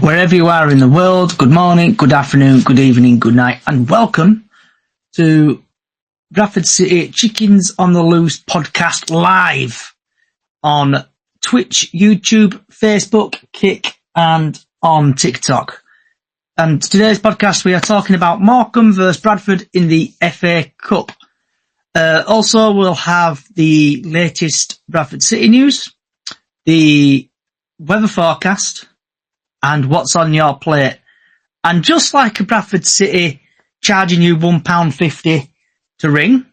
Wherever you are in the world, good morning, good afternoon, good evening, good night, and welcome to Bradford City Chickens on the Loose podcast live on Twitch, YouTube, Facebook, Kick, and on TikTok. And today's podcast, we are talking about Morecambe versus Bradford in the FA Cup. Also, we'll have the latest Bradford City news, the weather forecast, and what's on your plate. And just like a Bradford City charging you £1.50 to ring,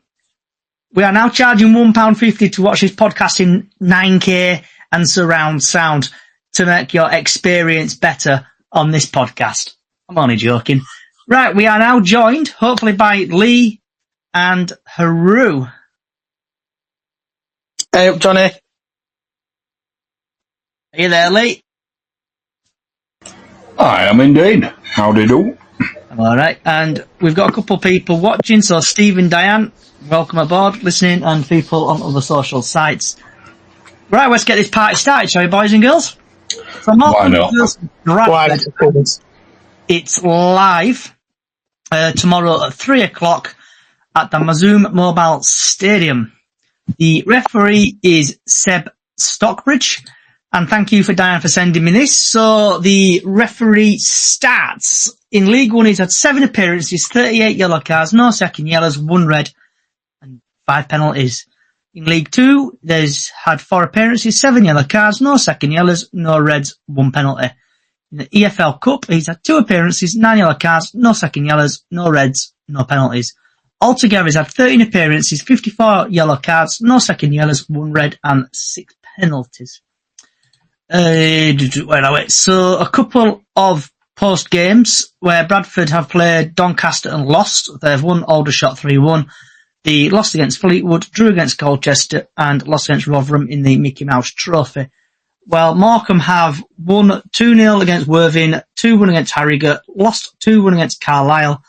we are now charging £1.50 to watch this podcast in 9K and surround sound to make your experience better on this podcast. I'm only joking. Right, we are now joined, hopefully, by Lee and Haru. Hey up, Johnny. Are you there, Lee? I am indeed. How do you do? I'm all right. And we've got a couple of people watching. So Steve and Diane, welcome aboard, listening, and people on other social sites. Right, let's get this party started, shall we, boys and girls? So Why not? Bradford, it's live tomorrow at 3 o'clock at the Morecambe Mobile Stadium. The referee is Seb Stockbridge. And thank you for Diane for sending me this. So the referee stats. In League One, he's had 7 appearances, 38 yellow cards, no second yellows, 1 red, and 5 penalties. In League 2, there's had 4 appearances, 7 yellow cards, no second yellows, no reds, 1 penalty. In the EFL Cup, he's had 2 appearances, 9 yellow cards, no second yellows, no reds, no penalties. Altogether, he's had 13 appearances, 54 yellow cards, no second yellows, 1 red, and 6 penalties. So a couple of post games where Bradford have played Doncaster and lost. They've won Aldershot 3-1. They lost against Fleetwood, drew against Colchester, and lost against Rotherham in the Mickey Mouse Trophy. Well, Morecambe have won 2-0 against Worthing, 2-1 against Harrogate, lost 2-1 against Carlisle,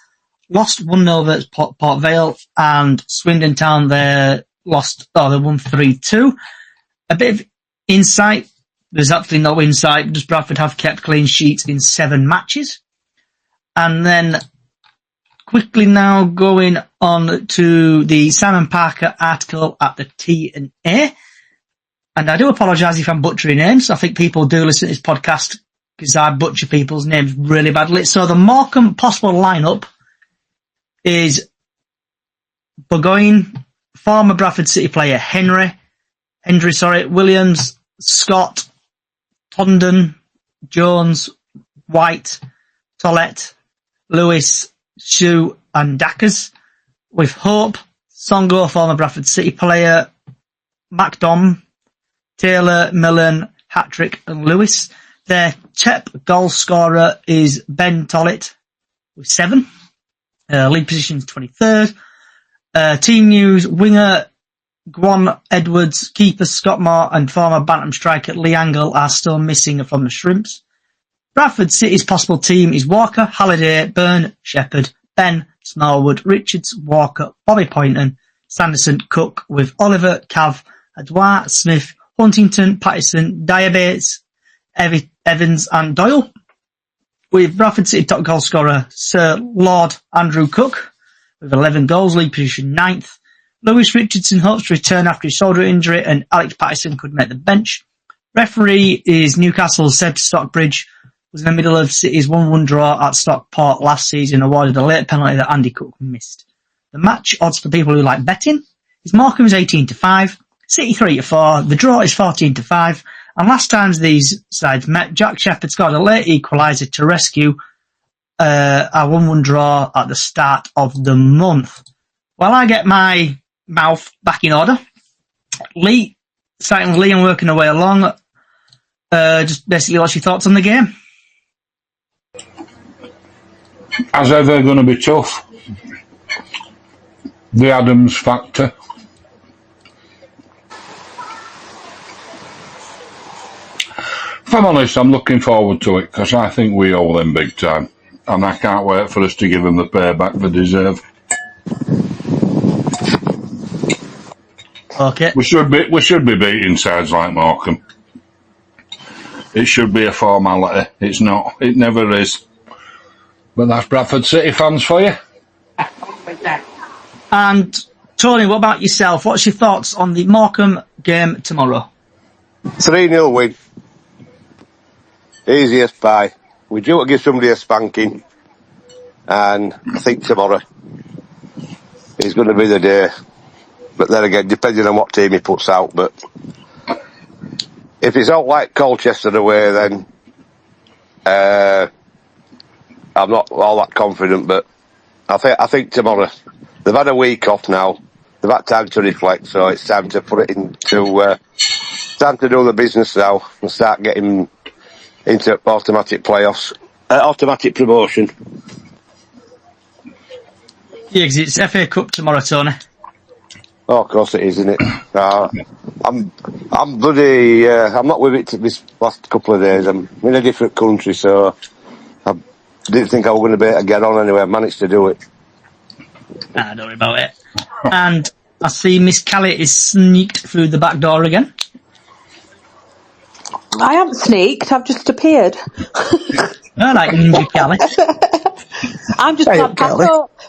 lost 1-0 against Port Vale, and Swindon Town they won 3-2. A bit of insight. There's actually no insight. Does Bradford have kept clean sheets in 7 matches? And then quickly now going on to the Simon Parker article at the T&A. And I do apologise if I'm butchering names. I think people do listen to this podcast because I butcher people's names really badly. So the Morecambe possible lineup is Burgoyne, former Bradford City player Henry, Williams, Scott, Tondon, Jones, White, Tollett, Lewis, Shue and Dackers, with Hope, Songo, former Bradford City player, MacDom, Taylor, Millen, Hattrick and Lewis. Their top goal scorer is Ben Tollett with 7. League position's 23rd. Team news, winger Gwan Edwards, keeper Scott Moore and former Bantam striker Lee Angle are still missing from the Shrimps. Bradford City's possible team is Walker, Halliday, Byrne, Shepherd, Ben, Smallwood, Richards, Walker, Bobby Poynton, Sanderson, Cook, with Oliver, Cav, Adwar, Smith, Huntington, Patterson, Diabates, Evans and Doyle. With Bradford City top goal scorer Sir Lord Andrew Cook with 11 goals, league position 9th. Lewis Richardson hopes to return after his shoulder injury and Alex Patterson could make the bench. Referee is Newcastle's Seb Stockbridge, was in the middle of City's 1-1 draw at Stockport last season, awarded a late penalty that Andy Cook missed. The match odds for people who like betting is Morecambe's 18-5, City 3-4, the draw is 14-5, and last times these sides met, Jack Shepherd scored a late equaliser to rescue a 1-1 draw at the start of the month. While I get my mouth back in order, Lee, starting with Lee and working away along, just basically what's your thoughts on the game? As ever, going to be tough. The Adams factor. If I'm honest, I'm looking forward to it because I think we owe them big time. And I can't wait for us to give them the payback they deserve. Okay. We should be beating sides like Morecambe. it should be a formality. It's not. It never is. But that's Bradford City fans for you. And Tony, what about yourself? What's your thoughts on the Morecambe game tomorrow? 3-0 win. Easiest by. We do to give somebody a spanking. And I think tomorrow is going to be the day. But then again, depending on what team he puts out. But if it's out like Colchester away, then I'm not all that confident. But I think tomorrow. They've had a week off now. They've had time to reflect, so it's time to put it into time to do the business now and start getting into automatic playoffs, automatic promotion. Yeah, 'cause it's FA Cup tomorrow, Tony. Oh, of course it is, isn't it? I'm bloody. I'm not with it this last couple of days. I'm in a different country, so I didn't think I was going to be able to get on anyway. I managed to do it. Don't worry about it. And I see Miss Callie is sneaked through the back door again. I haven't sneaked, I've just appeared. I like Ninja Callie. I'm just glad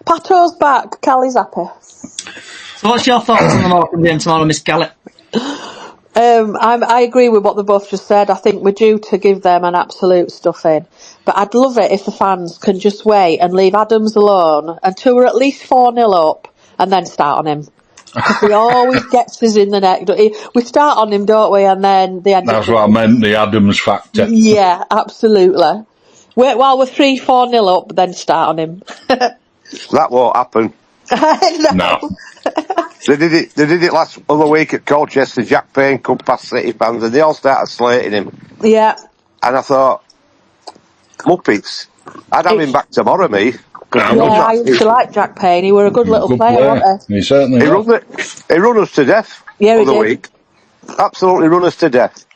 Pato's back, Callie's happy. So what's your thoughts on the Morecambe game tomorrow, Miss Callie? I agree with what they both just said. I think we're due to give them an absolute stuffing. But I'd love it if the fans can just wait and leave Adams alone until we're at least 4-0 up and then start on him. Because he always gets us in the neck. We start on him, don't we? And then the end. That's what I meant, the Adams factor. Yeah, absolutely. Wait while we're 3-4-0 up, then start on him. That won't happen. No. They did it last other week at Colchester. Jack Payne come past City fans and they all started slating him. Yeah. And I thought, Muppets, I'd have him back tomorrow, me. Yeah, I used to like Jack Payne. He were a good little player, wasn't he? He certainly was. He run us to death. Yeah, he other did. week. Absolutely run us to death.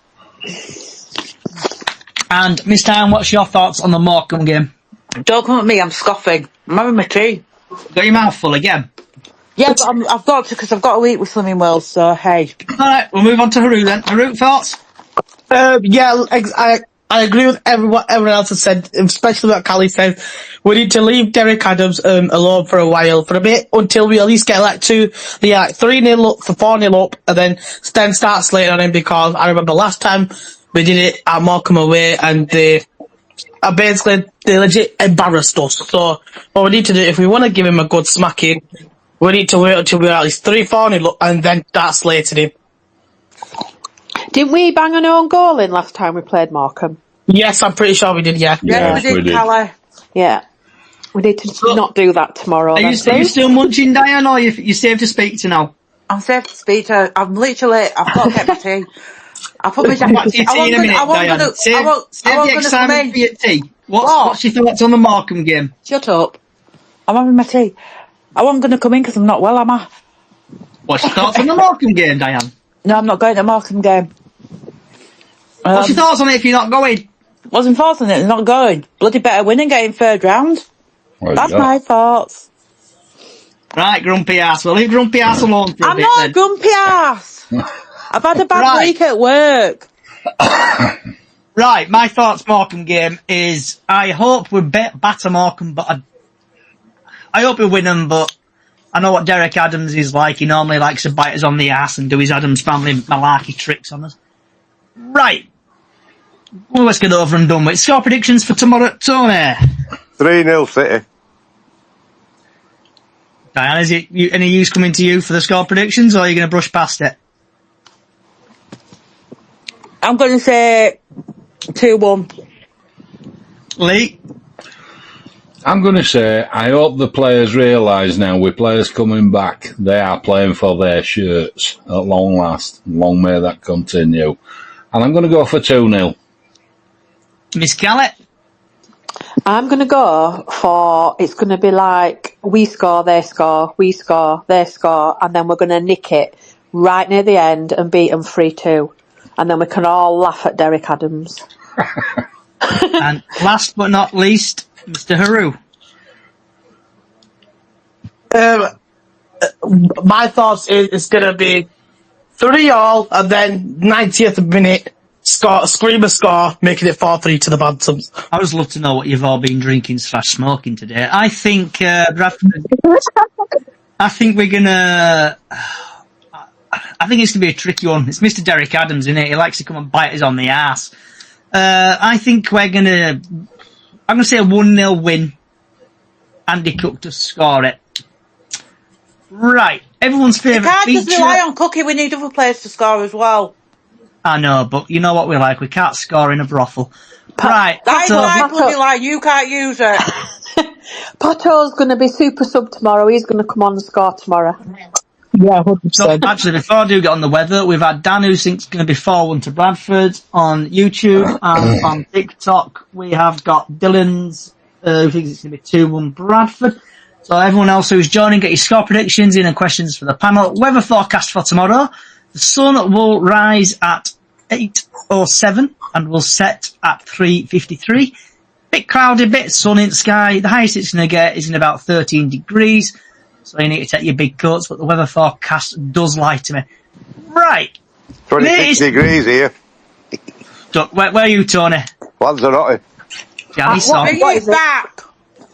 And Miss Diane, what's your thoughts on the Morecambe game? Don't come at me, I'm scoffing. I'm having my tea. Got your mouth full again? Yeah, but I've got to, because I've got to eat with Slimming World, so hey. Alright, we'll move on to Haru then. Haru, thoughts? Yeah, I agree with what everyone else has said, especially what Callie said. We need to leave Derek Adams alone for a while, for a bit, until we at least get 3-0 up for 4-0 up, and then start slating on him, because I remember last time we did it at Morecambe away, and they legit embarrassed us. So what we need to do, if we want to give him a good smacking, we need to wait until we're at least 3-4-0 up, and then start slating him. Didn't we bang an own goal in last time we played Morecambe? Yes, I'm pretty sure we did, yeah. Yeah, we did, Callie. Yeah. We need to not do that tomorrow. Are you still munching, Diane, or you safe to speak to now? I'm safe to speak to. I've got to get my tea. I'll put my Come back to your tea in a minute, Diane. Save the excitement for your tea. What's your thoughts on the Morecambe game? Shut up. I'm having my tea. I wasn't going to come in because I'm not well, am I? What's your thoughts on the Morecambe game, Diane? No, I'm not going to the Morecambe game. What's your thoughts on it if you're not going? Wasn't forcing it, not going. Bloody better win and get in third round. Well, That's yeah. my thoughts. Right, grumpy ass. We'll leave grumpy ass alone for a I'm bit not then. a grumpy ass. I've had a bad Right. week at work. Right, my thoughts Morecambe game is I hope we batter Morecambe, but I hope we win them, but I know what Derek Adams is like. He normally likes to bite us on the ass and do his Adams family malarkey tricks on us. Right. Well, let's get over and done with. Score predictions for tomorrow, Tony. 3-0 City. Diane, is it any use coming to you for the score predictions, or are you going to brush past it? I'm going to say 2-1. Lee? I'm going to say, I hope the players realise now, with players coming back, they are playing for their shirts at long last. Long may that continue. And I'm going to go for 2-0. Miss Gallet? I'm going to go for, it's going to be like, we score, they score, we score, they score, and then we're going to nick it right near the end and beat them 3-2. And then we can all laugh at Derek Adams. And last but not least, Mr. Haru. My thoughts is it's going to be 3-3, and then 90th minute, screamer score, making it 4-3 to the Bantams. I would love to know what you've all been drinking / smoking today. I think, Bradford, I think we're gonna, I think it's gonna be a tricky one. It's Mr. Derek Adams, isn't it? He likes to come and bite us on the arse. I think I'm gonna say a 1-0 win. Andy Cook to score it. Right. Everyone's favourite You can't feature. just rely on Cookie, we need other players to score as well. I know, but you know what we like. We can't score in a brothel. Right. I So, like bloody line, you can't use it. Pato's going to be super sub tomorrow. He's going to come on and score tomorrow. Yeah, so 100%. actually, before I do get on the weather, we've had Dan who thinks it's going to be 4-1 to Bradford on YouTube and on TikTok. We have got Dylan's who thinks it's going to be 2-1 Bradford. So everyone else who's joining, get your score predictions in and questions for the panel. Weather forecast for tomorrow. The sun will rise at 8:07 and will set at 3:53. Bit cloudy, bit sun in the sky. The highest it's going to get is in about 13 degrees. So you need to take your big coats, but the weather forecast does lie to me. Right. 26 degrees here. Where are you, Tony? Lanzarote. Janice, What are you back?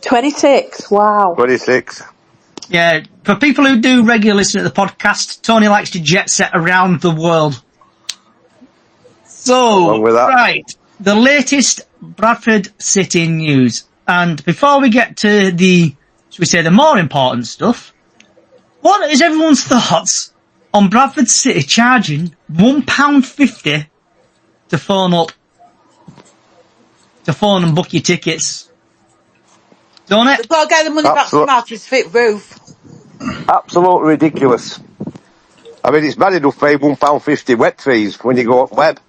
26, wow. 26. yeah, for people who do regularly listen to the podcast, Tony likes to jet set around the world. So, Along with that. right, the latest Bradford City news. And before we get to the, should we say, the more important stuff, what is everyone's thoughts on Bradford City charging £1.50 to phone and book your tickets? Don't it? We've got to get the money back from Martin's Fit Roof. Absolutely ridiculous. I mean, it's bad enough paying £1.50 wet fees when you go up web.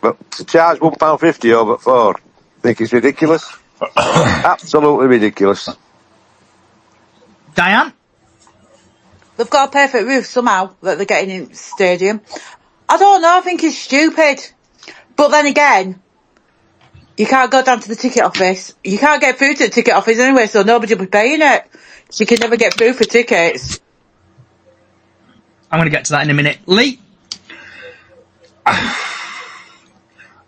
But to charge £1.50 over 4, I think it's ridiculous. Absolutely ridiculous. Diane? They've got a perfect roof somehow that they're getting in the stadium. I don't know, I think it's stupid. But then again, you can't go down to the ticket office. You can't get food at the ticket office anyway, so nobody will be paying it. So you can never get food for tickets. I'm going to get to that in a minute. Lee?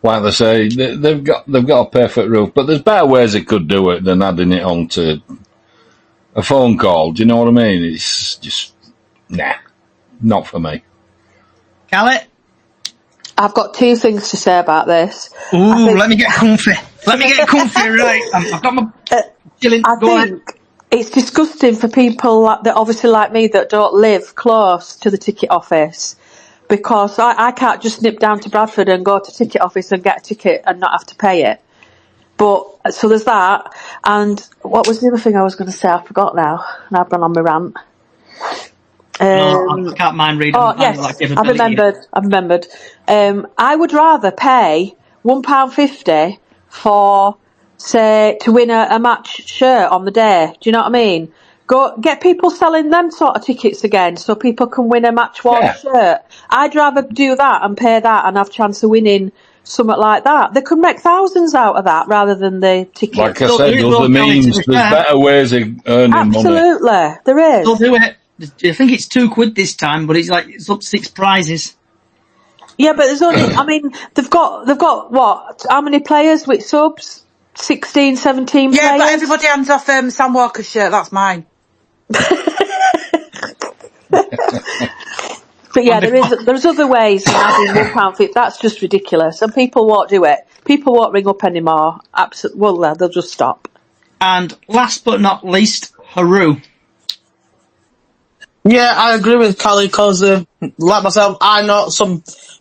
Like they say, they've got a perfect roof, but there's better ways they could do it than adding it onto a phone call. Do you know what I mean? It's just, nah, not for me. Callie? I've got two things to say about this. Ooh, let me get comfy. Let me get comfy, right. I've got my chilling. I think it's disgusting for people that obviously like me that don't live close to the ticket office, because I can't just nip down to Bradford and go to ticket office and get a ticket and not have to pay it. But, so there's that. And what was the other thing I was going to say? I forgot now. And I've gone on my rant. I can't mind reading. Oh, yes, I've remembered. I would rather pay £1.50 for, say, to win a match shirt on the day. Do you know what I mean? Go get people selling them sort of tickets again, so people can win a match worn shirt. I'd rather do that and pay that and have a chance of winning something like that. They could make thousands out of that rather than the ticket. Like I said, there's there's better ways of earning money. Absolutely, there is. They'll do it. I think it's £2 this time, but it's up 6 prizes. Yeah, but there's only, I mean, they've got what? How many players with subs? 16, 17 players? Yeah, but everybody hands off Sam Walker's shirt, that's mine. But yeah, there's other ways than adding £1.50. That's just ridiculous, and people won't do it. People won't ring up anymore. Well, they'll just stop. And last but not least, Haru. Yeah, I agree with Callie because, like myself, I know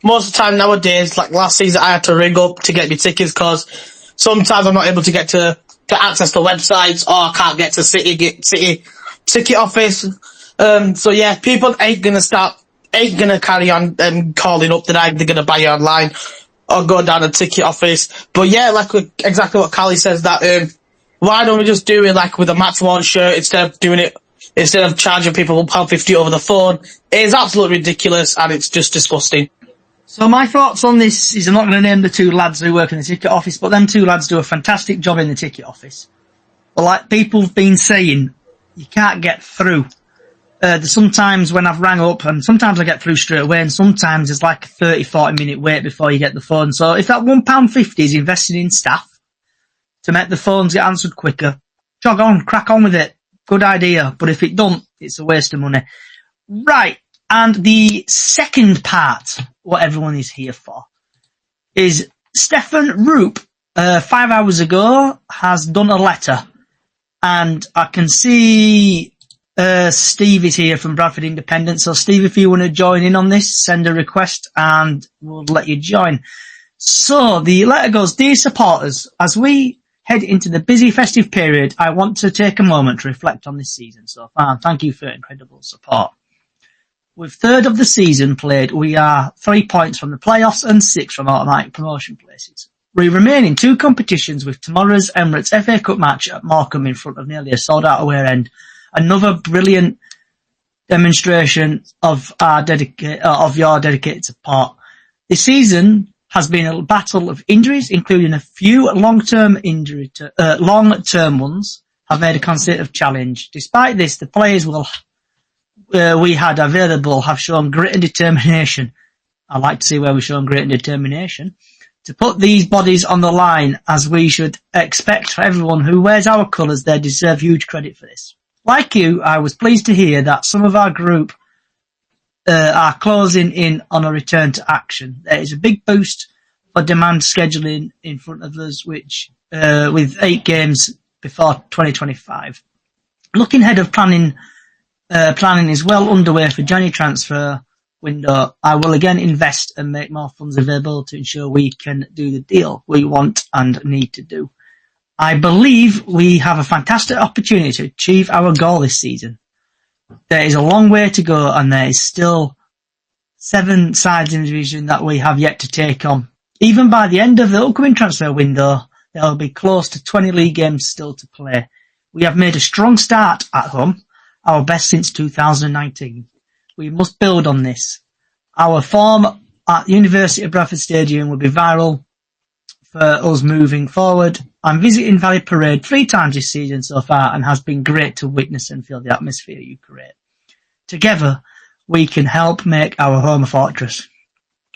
most of the time nowadays, like last season, I had to ring up to get me tickets because sometimes I'm not able to get to access the websites, or I can't get to city ticket office. So yeah, people ain't gonna carry on calling up that they're gonna buy it online or go down to the ticket office. But yeah, like exactly what Callie says, that why don't we just do it like with a match worn shirt instead of charging people £1.50 over the phone? It is absolutely ridiculous and it's just disgusting. So my thoughts on this is, I'm not going to name the two lads who work in the ticket office, but them two lads do a fantastic job in the ticket office. But like people have been saying, you can't get through. Sometimes when I've rang up, and sometimes I get through straight away, and sometimes there's like a 30, 40-minute wait before you get the phone. So if that £1.50 is invested in staff to make the phones get answered quicker, jog on, crack on with it. Good idea. But if it don't, it's a waste of money. Right. And the second part, what everyone is here for, is Stefan Roop, 5 hours ago, has done a letter. And I can see Steve is here from Bradford Independent. So, Steve, if you want to join in on this, send a request and we'll let you join. So, the letter goes, Dear supporters, as we head into the busy festive period, I want to take a moment to reflect on this season so far. And thank you for incredible support. With third of the season played, we are 3 points from the playoffs and 6 from automatic promotion places. We remain in 2 competitions with tomorrow's Emirates FA Cup match at Morecambe in front of nearly a sold-out away end. Another brilliant demonstration of your dedicated support. This season has been a battle of injuries, including a few long-term ones have made a consecutive challenge. Despite this, the players we had available have shown great determination. I like to see where we've shown great determination to put these bodies on the line, as we should expect for everyone who wears our colours. They deserve huge credit for this. Like you, I was pleased to hear that some of our group are closing in on a return to action. There is a big boost for demand scheduling in front of us, which with 8 games before 2025. Looking ahead of planning is well underway for January transfer window. I will again invest and make more funds available to ensure we can do the deal we want and need to do. I believe we have a fantastic opportunity to achieve our goal this season. There is a long way to go, and there is still 7 sides in the division that we have yet to take on. Even by the end of the upcoming transfer window, there will be close to 20 league games still to play. We have made a strong start at home, our best since 2019. We must build on this. Our form at University of Bradford Stadium will be viral for us moving forward. I'm visiting Valley Parade 3 times this season so far, and has been great to witness and feel the atmosphere you create. Together, we can help make our home a fortress.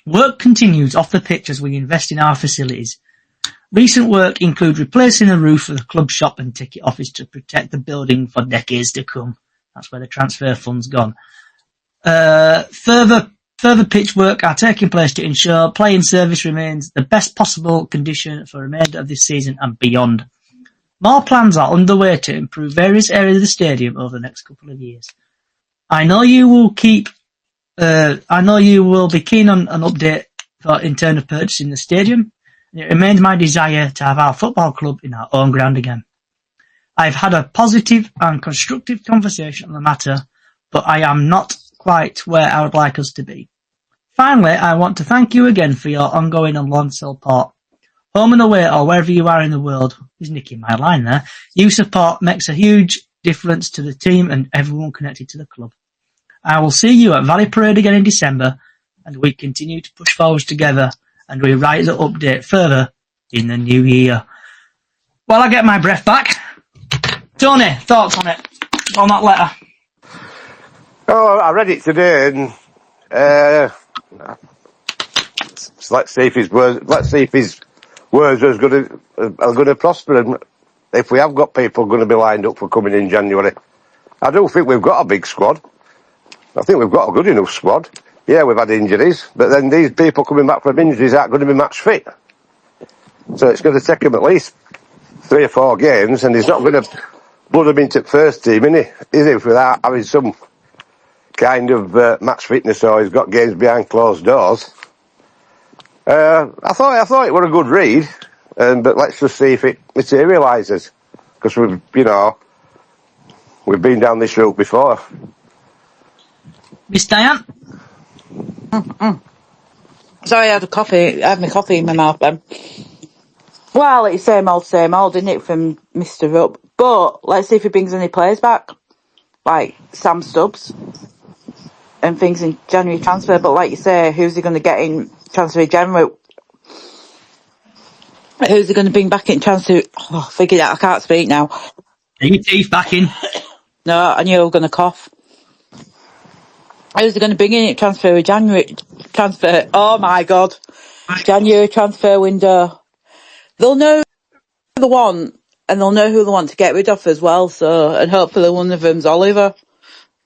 Work continues off the pitch as we invest in our facilities. Recent work includes replacing the roof of the club shop and ticket office to protect the building for decades to come. That's where the transfer fund's gone. Further pitch work are taking place to ensure playing service remains the best possible condition for the remainder of this season and beyond. More plans are underway to improve various areas of the stadium over the next couple of years. I know you will be keen on an update for internal purchase in the stadium. It remains my desire to have our football club in our own ground again. I've had a positive and constructive conversation on the matter, but I am not quite where I would like us to be. Finally, I want to thank you again for your ongoing and long support. Home and away, or wherever you are in the world, he's nicking my line there, your support makes a huge difference to the team and everyone connected to the club. I will see you at Valley Parade again in December, and we continue to push forward together, and we write the update further in the new year. While I get my breath back, Tony, thoughts on it, on that letter? Oh, I read it today, and let's see if his words are going to prosper, and if we have got people going to be lined up for coming in January. I do think we've got a big squad. I think we've got a good enough squad. Yeah, we've had injuries, but then these people coming back from injuries aren't going to be match fit. So it's going to take him at least 3 or 4 games, and he's not going to blood him into the first team, is he, without having some kind of match fitness, or he's got games behind closed doors. I thought it was a good read, but let's just see if it materialises, because we've been down this route before. Miss Diane? Sorry, I had my coffee in my mouth then. Well, it's same old, isn't it, from Mr. Rupp? But let's see if he brings any players back, like Sam Stubbs and things in January transfer. But like you say, who's he going to get in transfer January? Who's he going to bring back in transfer? Oh, figure it out. I can't speak now. Are your teeth back in? No, I knew I was going to cough. Who's going to bring in it? Transfer. Oh my God. January transfer window. They'll know who they want, and they'll know who they want to get rid of as well. So, and hopefully one of them's Oliver.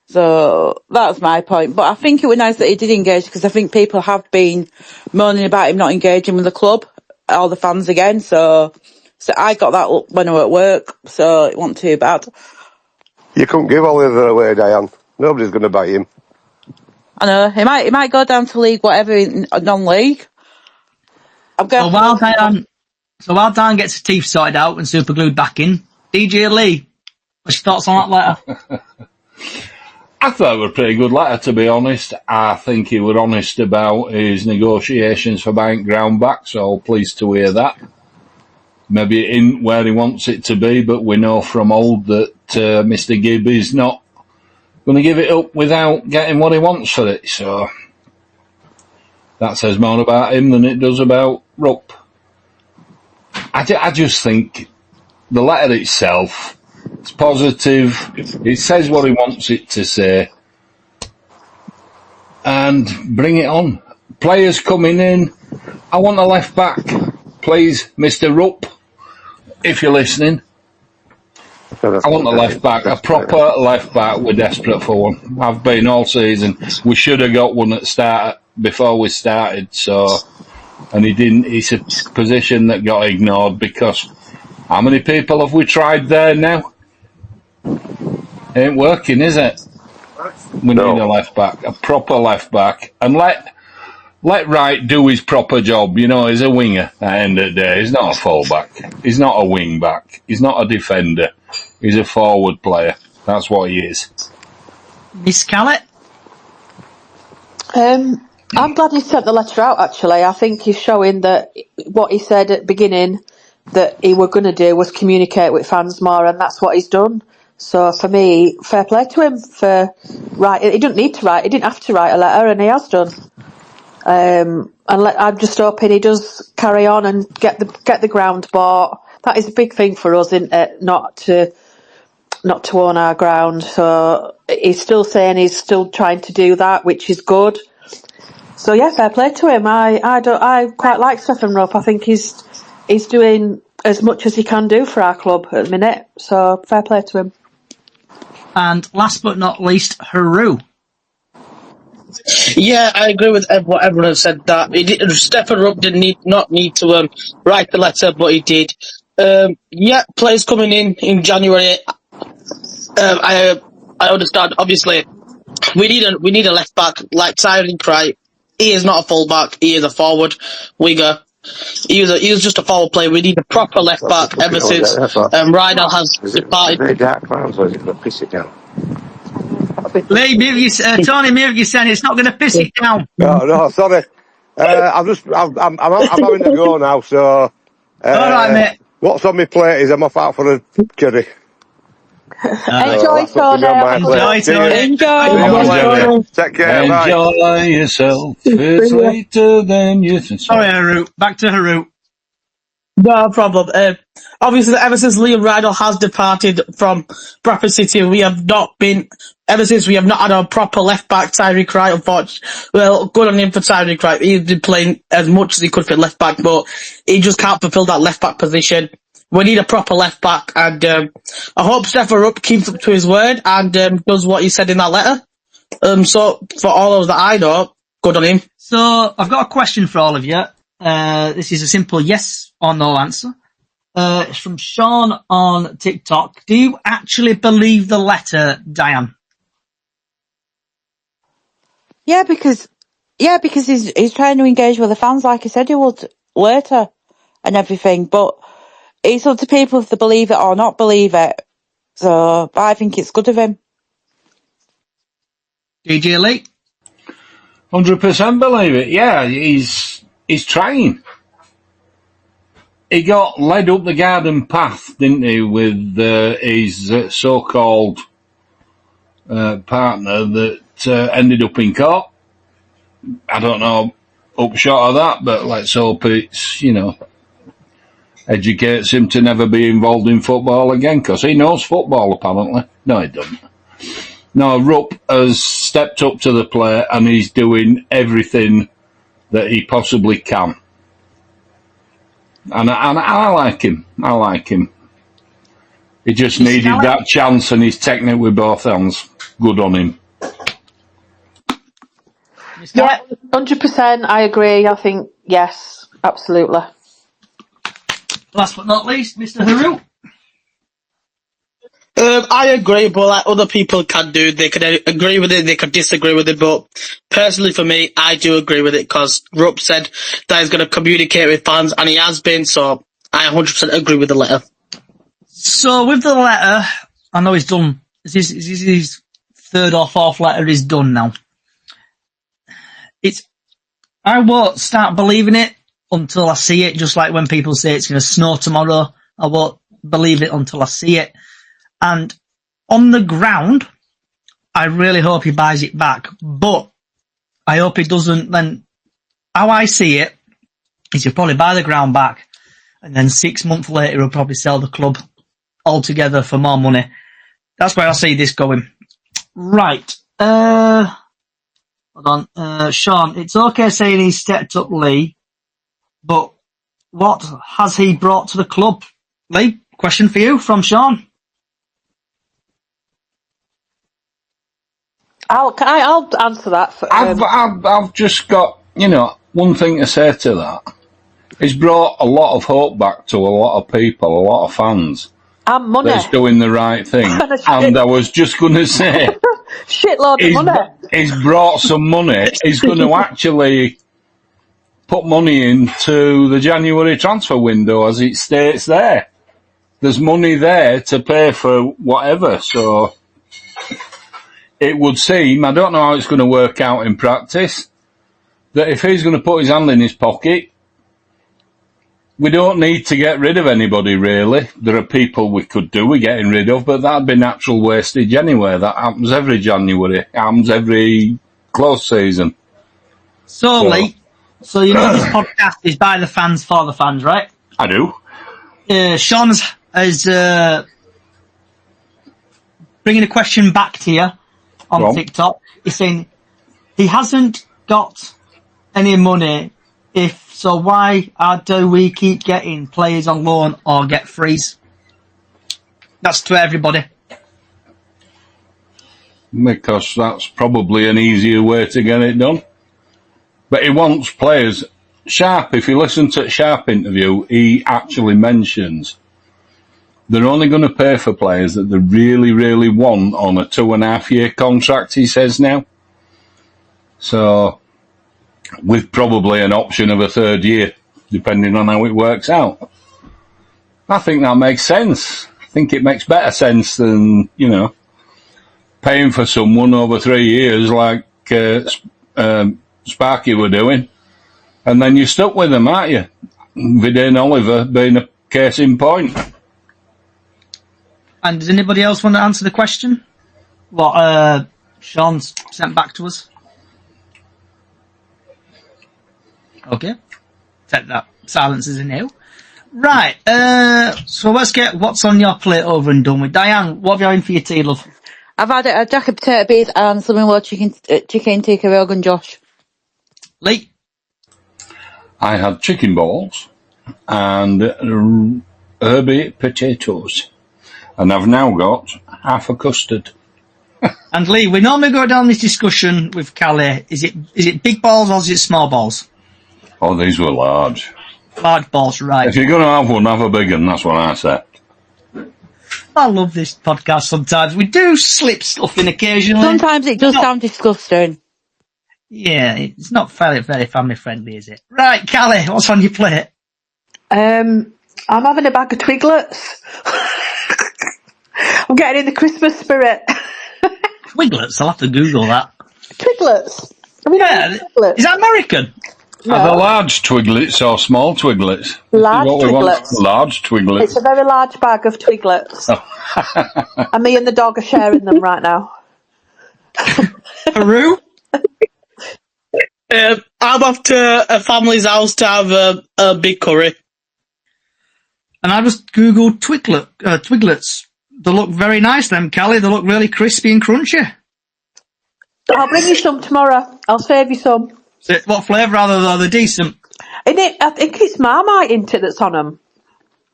So that's my point. But I think it was nice that he did engage, because I think people have been moaning about him not engaging with the club, all the fans again. So I got that when I was at work. So it wasn't too bad. You couldn't give Oliver away, Diane. Nobody's going to buy him. I know he might go down to league whatever in non-league. So while Diane gets his teeth sorted out and super glued back in, DJ Lee, what's your thoughts on that letter? I thought it was a pretty good letter, to be honest. I think he was honest about his negotiations for buying ground back, so pleased to hear that. Maybe it isn't where he wants it to be, but we know from old that Mr. Gibb is not going to give it up without getting what he wants for it, so that says more about him than it does about Rupp. I just think the letter itself, it's positive, it says what he wants it to say, and bring it on. Players coming in, I want a left back, please, Mr. Rupp, if you're listening. I want a left back, a proper left back. We're desperate for one. I've been all season. We should have got one at the start before we started, so, and he didn't. It's a position that got ignored, because how many people have we tried there now? Ain't working, is it? We need a left back, a proper left back, and let Wright do his proper job. You know, he's a winger at the end of the day. He's not a full-back. He's not a wing-back. He's not a defender. He's a forward player. That's what he is. Miss Callett? I'm glad he sent the letter out, actually. I think he's showing that what he said at the beginning that he were going to do was communicate with fans more, and that's what he's done. So for me, fair play to him for writing. He didn't need to write. He didn't have to write a letter, and he has done. I'm just hoping he does carry on and get the ground bought. That is a big thing for us, isn't it? Not to own our ground. So he's still saying he's still trying to do that, which is good. So yeah, fair play to him. I quite like Stephen Rupp. I think he's doing as much as he can do for our club at the minute. So fair play to him. And last but not least, Haru. Yeah, I agree with what everyone has said. That Stephen Rupp did not need to write the letter, but he did. Yeah, players coming in January. I understand. Obviously, we need a left back like Tyreek Wright. He is not a full back. He is a forward winger. He was just a forward player. We need a proper left back ever since Rydell has departed. Very dark clouds, or is it going to piss it down? Lee, Tony, mute you saying it's not going to piss it down. No, sorry. I'm having to go now, so. All right, mate. What's on my plate is I'm off out for a curry. Enjoy, Tony. Enjoy. Take care. Enjoy Bye. yourself. It's later than you think. Sorry, Haru. Back to Haru. No problem. Obviously, ever since Liam Rydell has departed from Bradford City, ever since we have not had a proper left back, Tyreek Wright, unfortunately. Well, good on him for Tyreek Wright. He's been playing as much as he could for left back, but he just can't fulfill that left back position. We need a proper left back, and I hope Stephen Rupp keeps up to his word and does what he said in that letter. So, for all those that I know, good on him. So, I've got a question for all of you. This is a simple yes or no answer. It's from Sean on TikTok. Do you actually believe the letter, Diane? Yeah, because he's trying to engage with the fans like he said he would later and everything. But it's up to people if they believe it or not believe it. So, but I think it's good of him. DJ Lee? 100% believe it. Yeah, he's trying. He got led up the garden path, didn't he, with his so-called partner that ended up in court. I don't know upshot of that, but let's hope it's, educates him to never be involved in football again, because he knows football, apparently. No, he doesn't. No, Rupp has stepped up to the plate and he's doing everything that he possibly can. And I like him. I like him. He just needed that chance and he's taking it with both hands. Good on him. Yeah, 100%. I agree. I think, yes, absolutely. Last but not least, Mr. Haru. I agree, but like other people can do, they could agree with it, they could disagree with it, but personally for me, I do agree with it, because Rupp said that he's going to communicate with fans, and he has been, so I 100% agree with the letter. So with the letter, I know he's done, his third or fourth letter is done now. I won't start believing it until I see it, just like when people say it's going to snow tomorrow, I won't believe it until I see it. And on the ground, I really hope he buys it back. But I hope he doesn't then. How I see it is he'll probably buy the ground back, and then 6 months later he'll probably sell the club altogether for more money. That's where I see this going. Right. Hold on. Sean, it's okay saying he stepped up Lee, but what has he brought to the club? Lee, question for you from Sean. I'll answer that. I've just got, one thing to say to that. He's brought a lot of hope back to a lot of people, a lot of fans. And money. That's doing the right thing. And I was just going to say... Shitload of money. He's brought some money. He's going to actually put money into the January transfer window, as it states there. There's money there to pay for whatever, so... It would seem, I don't know how it's going to work out in practice, that if he's going to put his hand in his pocket, we don't need to get rid of anybody, really. There are people we could do with getting rid of, but that'd be natural wastage anyway. That happens every January. It happens every close season. So Lee, so you know this podcast is by the fans, for the fans, right? I do. Sean is bringing a question back to you on TikTok. He's saying he hasn't got any money. So why do we keep getting players on loan or get frees? That's to everybody. Because that's probably an easier way to get it done. But he wants players. Sharp, if you listen to Sharp interview, he actually mentions they're only going to pay for players that they really, really want on a 2.5-year contract, he says now. So, with probably an option of a third year, depending on how it works out. I think that makes sense. I think it makes better sense than, paying for someone over 3 years like Sparky were doing. And then you're stuck with them, aren't you? Vidane Oliver being a case in point. And does anybody else want to answer the question? What Sean's sent back to us? Okay. Take that. Silence is a no. Right. So let's get what's on your plate over and done with. Diane, what have you having for your tea, love? I've had a jack of potato beans and some more chicken tikka rogan Josh. Lee? I had chicken balls and herby potatoes. And I've now got half a custard. And Lee, we normally go down this discussion with Callie. Is it big balls or is it small balls? Oh, these were large. Large balls, right. If you're going to have one, have a big one. That's what I said. I love this podcast sometimes. We do slip stuff in occasionally. Sometimes it does sound disgusting. Yeah, it's not very, very family friendly, is it? Right, Callie, what's on your plate? I'm having a bag of Twiglets. I'm getting in the Christmas spirit. Twiglets? I'll have to Google that. Twiglets? Twiglets. Is that American? No. Are they large Twiglets or small Twiglets? Large Twiglets. Large Twiglets. It's a very large bag of Twiglets. Oh. And me and the dog are sharing them right now. Haru? I'm off to a family's house to have a big curry. And I just Googled Twiglets. They look very nice, them, Callie. They look really crispy and crunchy. I'll bring you some tomorrow. I'll save you some. So what flavour are they decent? I think it's Marmite, isn't it, that's on them?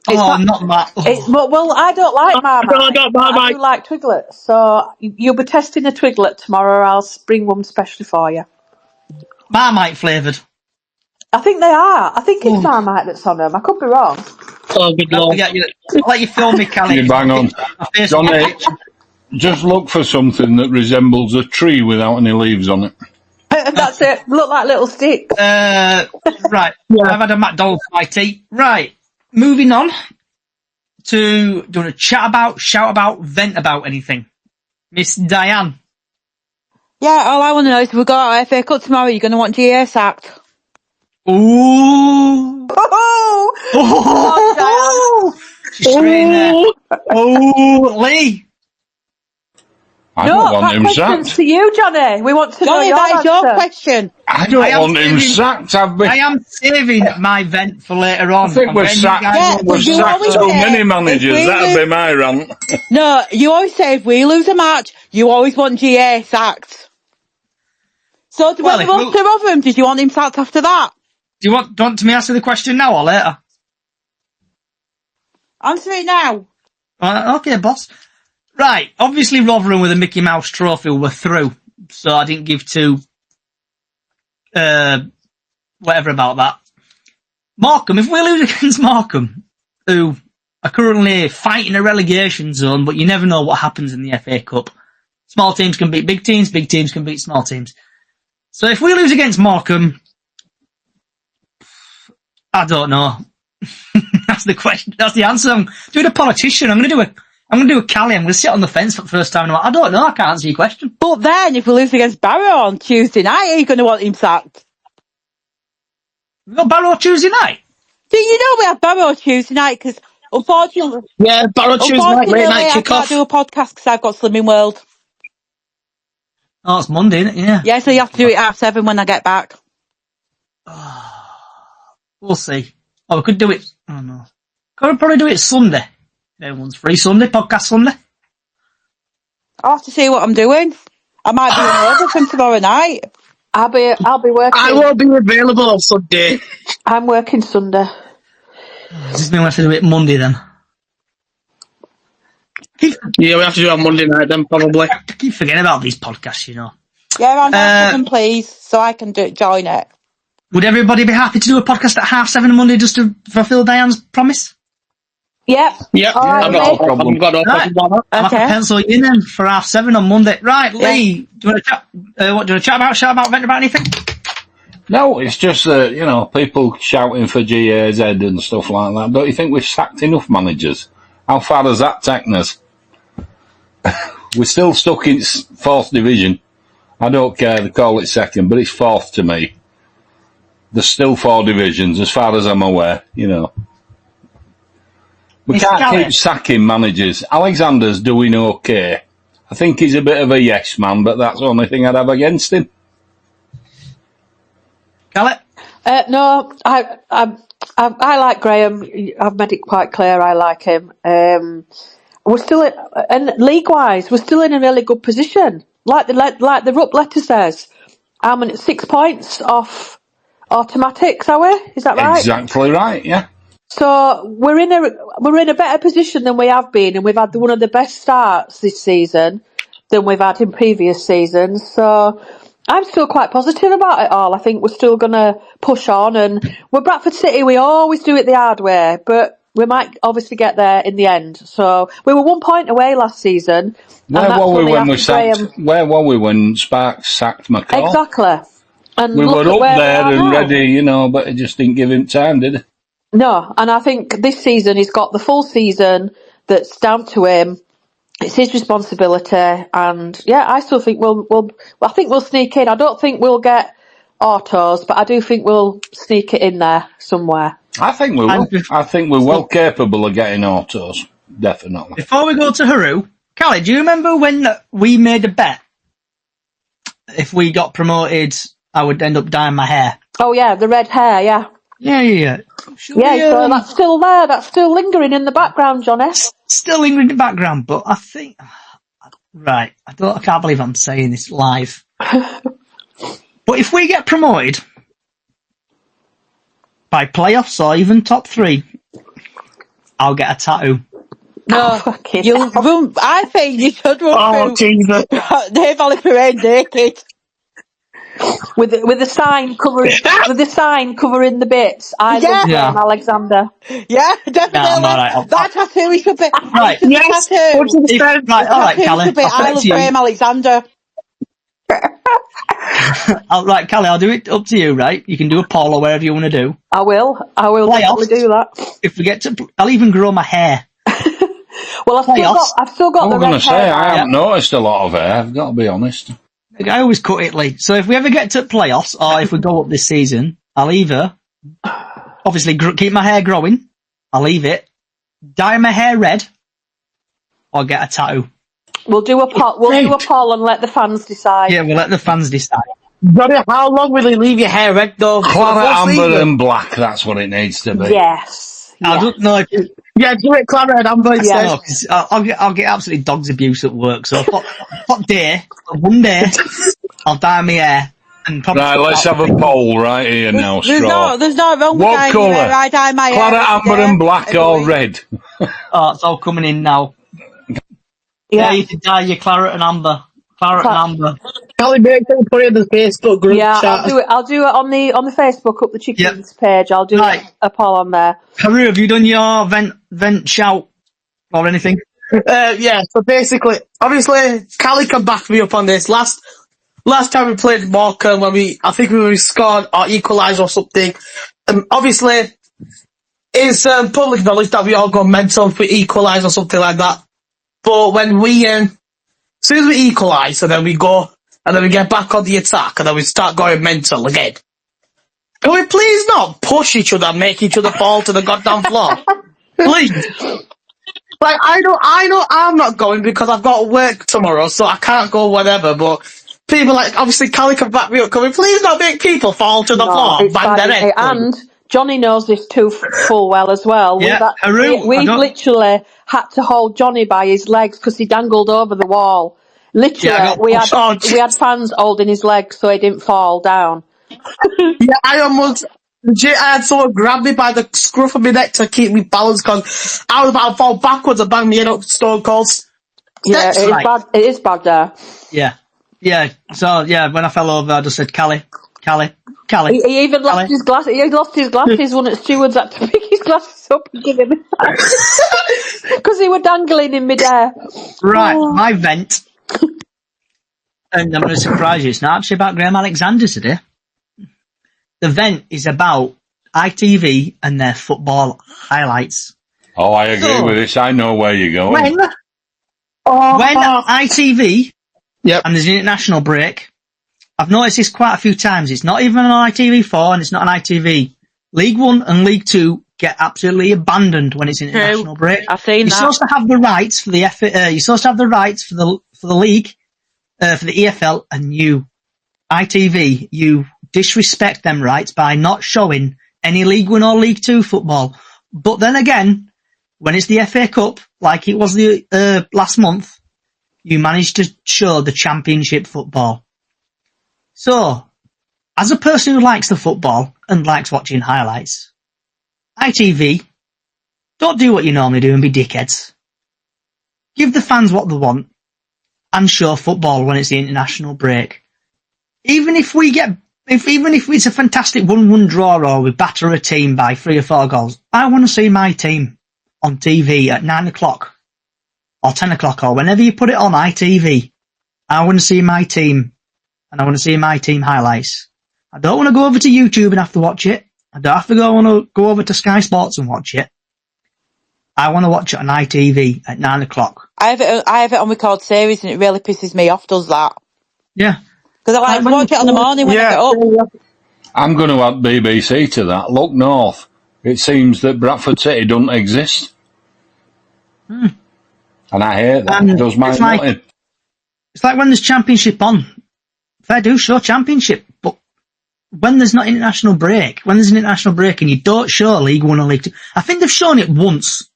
Not that. Well, I don't like Marmite. not But I Marmite. do like Twiglets. So you'll be testing a Twiglet tomorrow. I'll bring one specially for you. Marmite flavoured. I think they are. I think it's Marmite that's on them. I could be wrong. Oh, good I'll lord. let you film me, Callie. You bang on. Johnny, just look for something that resembles a tree without any leaves on it. That's it. Look like little sticks. Right. Yeah. I've had a McDonald's for my tea. Right. Moving on to, do you want to chat about, shout about, vent about anything? Miss Diane. Yeah, all I want to know is if we go out FA Cup tomorrow, you're going to want GA sacked. Ooh. Oh, She's straight in there. Oh, Lee. I don't want that him question's sacked. to you, Johnny. We want to know Johnny, your that is your answer. question. I don't am want him saving- sacked. I am saving my vent for later on. I think we've When you sacked, guys Yeah, want we've but you sacked always so say many if managers. we That'd lose- be my rant. No, you always say if we lose a match, you always want GA sacked. So do Well, you want two of them? Did you want him sacked after that? Do you want me to answer the question now or later? Answer it now. Okay, boss. Right, obviously Rotherham with a Mickey Mouse trophy were through, so I didn't give two whatever about that. Morecambe, if we lose against Morecambe, who are currently fighting a relegation zone, but you never know what happens in the FA Cup. Small teams can beat big teams can beat small teams. So if we lose against Morecambe, I don't know. That's the question. That's the answer. I'm doing a politician. I'm going to do a Callie. I'm going to sit on the fence for the first time. I don't know. I can't answer your question. But then, if we lose against Barrow on Tuesday night, are you going to want him sacked? We've got Barrow Tuesday night. Do you know we have Barrow Tuesday night? Because unfortunately, Yeah, Barrow Tuesday night, late night I can't kickoff. do a podcast because I've got Slimming World. Oh, it's Monday, isn't it? Yeah. Yeah, so you have to do it at 7 when I get back. We'll see. Oh, we could do it. I don't know. Could probably do it Sunday. Everyone's free Sunday, podcast Sunday. I'll have to see what I'm doing. I might be in over from tomorrow night. I'll be working. I won't be available on Sunday. I'm working Sunday. Does this mean we have to do it Monday then? Yeah, we have to do it on Monday night then, probably. I keep forgetting about these podcasts, you know. Yeah, and put them, please, so I can join it. Would everybody be happy to do a podcast at 7:30 on Monday just to fulfil Diane's promise? Yep. Yep, All right, I've mate. got no problem about that. I'll have to pencil you in then for 7:30 on Monday. Right, Lee, do you want to chat? What do you want to chat about? Shout about, vent about anything? No, it's just that, people shouting for GAZ and stuff like that. Don't you think we've sacked enough managers? How far has that taken us? We're still stuck in 4th division. I don't care, they call it 2nd, but it's 4th to me. There's still 4 divisions, as far as I'm aware, We can't keep sacking managers. Alexander's doing okay. I think he's a bit of a yes man, but that's the only thing I'd have against him. Callie? No, I like Graham. I've made it quite clear I like him. We're still and league-wise, we're still in a really good position. Like the RUP letter says, how many 6 points off automatics, are we? Is that right? Exactly right, yeah. So we're in a better position than we have been, and we've had one of the best starts this season than we've had in previous seasons. So I'm still quite positive about it all. I think we're still going to push on, and we're Bradford City. We always do it the hard way, but we might obviously get there in the end. So we were 1 point away last season. Where were we when Sparks sacked McCall? Exactly. And we were up there and now. ready, but it just didn't give him time, did it? No, and I think this season he's got the full season that's down to him. It's his responsibility, and yeah, I still think we'll sneak in. I don't think we'll get autos, but I do think we'll sneak it in there somewhere. I think we will. I think we're well capable of getting autos, definitely. Before we go to Haru, Callie, do you remember when we made a bet? If we got promoted, I would end up dyeing my hair. Oh yeah, the red hair, yeah. Yeah. So that's still there. That's still lingering in the background, Johnny. Still lingering in the background, but I think... Right, I can't believe I'm saying this live. But if we get promoted by playoffs or even top 3, I'll get a tattoo. No, Fucking you'll hell. run. I think you should run Oh, through Jesus. Dave Valley Parade naked. With the sign covering the bits. I Yeah. love Yeah. Graham Alexander. Yeah, definitely. Nah, I'm alright. That tattoo should be. Right. The Yes, tattoo. 100%. Right, alright, Tattoo Callie. should be I'll put I it love to you. Graham Alexander. Right, Callie, I'll do it up to you, right? You can do a poll or whatever you want to do. I will Playoffs. definitely do that. If we get to, I'll even grow my hair. Well, I've still got I'm the going red to say, hair. I now. haven't noticed a lot of hair, I've got to be honest. I always cut it late. So if we ever get to playoffs, or if we go up this season, I'll either, obviously, keep my hair growing, I'll leave it, dye my hair red, or get a tattoo. We'll do a poll and let the fans decide. Yeah, we'll let the fans decide. Johnny, how long will you leave your hair red, though? Claret, amber and black, that's what it needs to be. Yes. I don't know if Yeah, do it claret and amber instead. no, 'cause I'll get absolutely dog's abuse at work. So one day, I'll dye my hair. And probably Right, let's have a poll right here now, Straw. There's no wrong with What dyeing colour? your hair. I dye my hair. Claret, every amber day, and black every or week. red? Oh, it's all coming in now. Yeah, you can dye your claret and amber. Claret and amber. Callie, make sure you put it in the Facebook group Yeah, chat. I'll do it on the Facebook up the chickens page. I'll do a poll on there. Haru, have you done your vent shout or anything? Yeah, so basically, obviously, Callie can back me up on this. Last time we played Morecambe, I think we scored or equalised or something. Obviously, it's public knowledge that we all go mental if we equalise or something like that. But when as soon as we equalise, and then we go, and then we get back on the attack, and then we start going mental again. Can we please not push each other and make each other fall to the goddamn floor? Please. Like, I know I'm not going because I've got work tomorrow, so I can't go whatever, but people like, obviously, Callie can back me up. Can we please not make people fall to the floor and bang their head? And Johnny knows this too full well as well. Yeah, We've literally had to hold Johnny by his legs because he dangled over the wall. Literally, we had fans holding his legs so he didn't fall down. Yeah, I had someone grab me by the scruff of my neck to keep me balanced because I was about to fall backwards and bang me head up Stone Cold. Yeah, it is bad there. Yeah. So, when I fell over, I just said, Callie. He even lost his glasses. He lost his glasses. One of the stewards had to pick his glasses up and give him because he were dangling in midair. Right, my vent. And I'm going to surprise you. It's not actually about Graham Alexander today. The vent is about ITV and their football highlights. Oh, I agree with this. I know where you're going. When ITV and there's an international break, I've noticed this quite a few times. It's not even on ITV4 and it's not on ITV. League One and League Two get absolutely abandoned when it's an international break. I've seen You're supposed to have the rights for the you're supposed to have the rights for the league, for the EFL, and ITV, you disrespect them rights by not showing any League One or League Two football. But then again, when it's the FA Cup, like it was the last month, you managed to show the Championship football. So, as a person who likes the football and likes watching highlights, ITV, don't do what you normally do and be dickheads. Give the fans what they want and show football when it's the international break. Even if it's a fantastic 1-1 draw or we batter a team by 3 or 4 goals, I want to see my team on TV at 9 o'clock or 10 o'clock or whenever you put it on ITV. I want to see my team and I want to see my team highlights. I don't want to go over to YouTube and have to watch it. I don't have to go over to Sky Sports and watch it. I want to watch it on ITV at 9 o'clock. I have it on record series and it really pisses me off, does that? Yeah. Because I like to watch it on the morning when I get up. I'm going to add BBC to that. Look north. It seems that Bradford City doesn't exist. And I hate that. It does my nothing. It's like when there's Championship on. Fair do show Championship, but when there's not international break, when there's an international break and you don't show League One or League Two, I think they've shown it once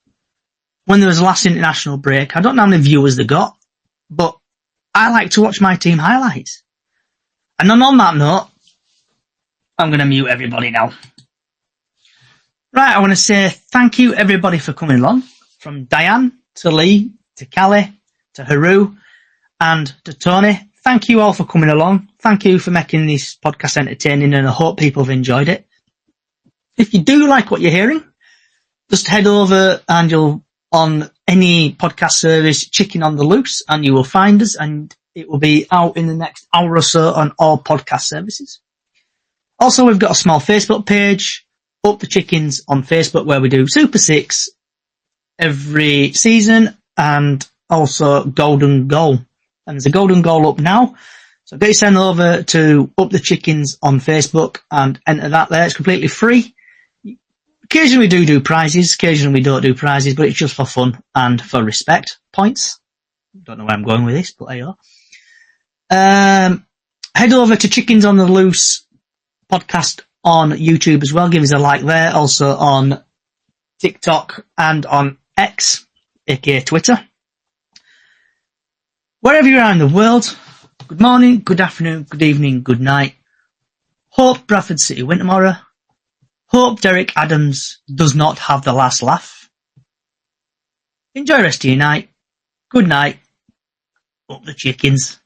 when there was the last international break. I don't know how many viewers they got, but I like to watch my team highlights. And on that note, I'm going to mute everybody now. Right, I want to say thank you everybody for coming along. From Diane to Lee to Callie to Haru and to Tony. Thank you all for coming along. Thank you for making this podcast entertaining, and I hope people have enjoyed it. If you do like what you're hearing, just head over and you'll on any podcast service, Chicken on the Loose, and you will find us, and it will be out in the next hour or so on all podcast services. Also, we've got a small Facebook page, Up the Chickens on Facebook, where we do Super 6 every season, and also Golden Goal. And there's a Golden Goal up now. So get you sent over to Up the Chickens on Facebook and enter that there. It's completely free. Occasionally we do prizes, occasionally we don't do prizes, but it's just for fun and for respect points. Don't know where I'm going with this, but there you are. Head over to Chickens on the Loose podcast on YouTube as well. Give us a like there. Also on TikTok and on X, aka Twitter. Wherever you are in the world, good morning, good afternoon, good evening, good night. Hope Bradford City win tomorrow. Hope Derek Adams does not have the last laugh. Enjoy the rest of your night. Good night. Up the Chickens.